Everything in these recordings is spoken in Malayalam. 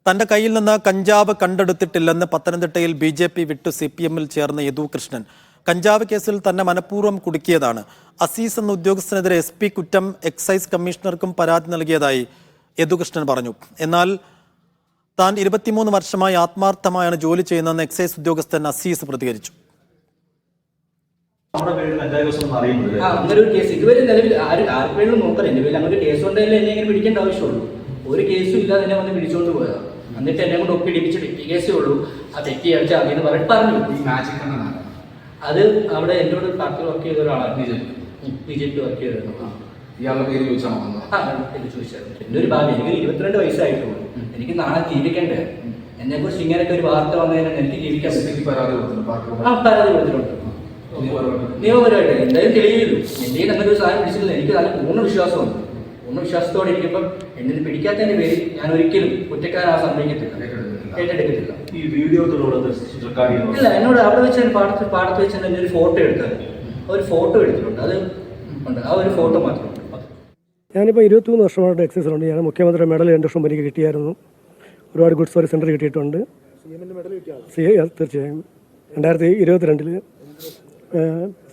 തന്റെ കയ്യിൽ നിന്ന് കഞ്ചാവ് കണ്ടെടുത്തിട്ടില്ലെന്ന് പത്തനംതിട്ടയിൽ ബി.ജെ.പി. വിട്ടു CPM-ൽ ചേർന്ന യദു കൃഷ്ണൻ. കഞ്ചാവ് കേസിൽ തന്നെ മനഃപൂർവ്വം കുടുക്കിയതാണ്. അസീസ് എന്ന ഉദ്യോഗസ്ഥനെതിരെ SP കുറ്റം എക്സൈസ് കമ്മീഷണർക്കും പരാതി നൽകിയതായി യദുകൃഷ്ണൻ പറഞ്ഞു. എന്നാൽ താൻ 23 വർഷമായി ആത്മാർത്ഥമായാണ് ജോലി ചെയ്യുന്നതെന്ന് എക്സൈസ് ഉദ്യോഗസ്ഥൻ അസീസ് പ്രതികരിച്ചു. അങ്ങനെ ഒരു കേസ് ഇതുവരെ നിലവിൽ ആർക്കും നോക്കാം. എൻ്റെ പേരിൽ അങ്ങനെ കേസ് കൊണ്ടല്ലേ എന്നെ ഇങ്ങനെ പിടിക്കേണ്ട ആവശ്യമുള്ളൂ. ഒരു കേസും ഇല്ലാതെ എന്നെ വന്ന് പിടിച്ചുകൊണ്ട് പോയതാണ്. എന്നിട്ട് എന്നെ കൊണ്ട് ഒപ്പി ഇടിപ്പിച്ചിട്ട് ഈ കേസേ ഉള്ളൂ, ആ തെറ്റി അടിച്ചാൽ അതിന് പറഞ്ഞിട്ട് പറഞ്ഞു. അത് അവിടെ എന്നോട് പാർട്ടി വർക്ക് ചെയ്ത ഒരാളാണ്, BJP വർക്ക് ചെയ്തിരുന്നു. ഇയാളുടെ പേര് ചോദിച്ചാണോ? ചോദിച്ചായിരുന്നു. എൻ്റെ ഒരു ഭാഗ്യം, എനിക്ക് 22 വയസ്സായിട്ടുള്ളൂ. എനിക്ക് നാളെ ജീവിക്കണ്ടേ. എന്നെ കുറിച്ച് ഇങ്ങനെയൊക്കെ ഒരു വാർത്ത വന്നതിന് എനിക്ക് ജീവിക്കാൻ പറ്റും. പരാതി കൊടുത്തിട്ടുണ്ട് നിയമപരമായിട്ട്. എന്തായാലും തെളിയുള്ളൂ. എൻ്റെ അങ്ങനെ ഒരു സാധനം പിടിച്ചിട്ടില്ല. എനിക്ക് നല്ല പൂർണ്ണ വിശ്വാസമുണ്ട്. പൂർണ്ണ വിശ്വാസത്തോടെ ഇരിക്കുമ്പം എന്നെ പിടിക്കാത്തതിന്റെ പേരിൽ ഞാൻ ഒരിക്കലും കുറ്റക്കാരാ സംഭവിക്കത്തില്ല, ഏറ്റെടുക്കത്തില്ല. ഈ വീഡിയോ ഇല്ല, എന്നോട് അവിടെ വെച്ച് പാടത്ത് വെച്ച് എൻ്റെ ഒരു ഫോട്ടോ എടുത്തത്, ഒരു ഫോട്ടോ എടുത്തിട്ടുണ്ട്. അത് ഉണ്ട്, ആ ഒരു ഫോട്ടോ മാത്രമുണ്ട്. ഞാനിപ്പോൾ 23 വർഷമായിട്ട് എക്സൈസിലുണ്ട്. ഞാൻ മുഖ്യമന്ത്രി മെഡൽ 2 വർഷം എനിക്ക് കിട്ടിയായിരുന്നു. ഒരുപാട് ഗുഡ് സർവീസ് സെൻറ്റർ കിട്ടിയിട്ടുണ്ട്. തീർച്ചയായും 2022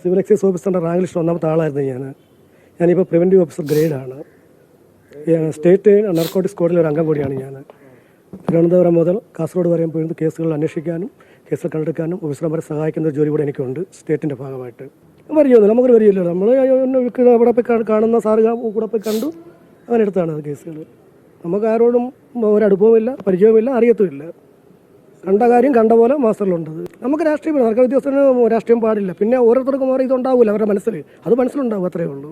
സിവിൽ എക്സൈസ് ഓഫീസറിൻ്റെ റാങ്ക് ലിസ്റ്റ് 1ാമത്തെ ആളായിരുന്നു ഞാനിപ്പോൾ പ്രിവൻറ്റീവ് ഓഫീസർ ഗ്രേഡാണ്. സ്റ്റേറ്റ് നർക്കോട്ടിക്സ് കോഡിലെ ഒരു അംഗം കൂടിയാണ് ഞാൻ. തിരുവനന്തപുരം മുതൽ കാസർഗോഡ് വരെ പോയിരുന്ന കേസുകൾ അന്വേഷിക്കാനും കേസുകൾ കണ്ടെടുക്കാനും ഓഫീസർമാരെ സഹായിക്കുന്ന ഒരു ജോലി കൂടെ എനിക്കുണ്ട് സ്റ്റേറ്റിൻ്റെ ഭാഗമായിട്ട്. വരികയൊന്നുമില്ല, നമുക്കൊരു വരികയില്ല. നമ്മൾ അവിടെ പോയി കാണുന്ന സാറ് കൂടെ പോയി കണ്ടു, അങ്ങനെ എടുത്താണ് കേസുകൾ. നമുക്ക് ആരോടും ഒരനുഭവമില്ല, പരിചയവുമില്ല, അറിയത്തുമില്ല. കണ്ട കാര്യം കണ്ട പോലെ മാസ്റ്ററിലുണ്ടത്. നമുക്ക് രാഷ്ട്രീയം സർക്കാർ ഉദ്യോഗസ്ഥന് രാഷ്ട്രീയം പാടില്ല. പിന്നെ ഓരോരുത്തർക്കും ഓരോ ഇതുണ്ടാവില്ല അവരുടെ മനസ്സിൽ, അത് മനസ്സിലുണ്ടാവും, അത്രയേ ഉള്ളൂ.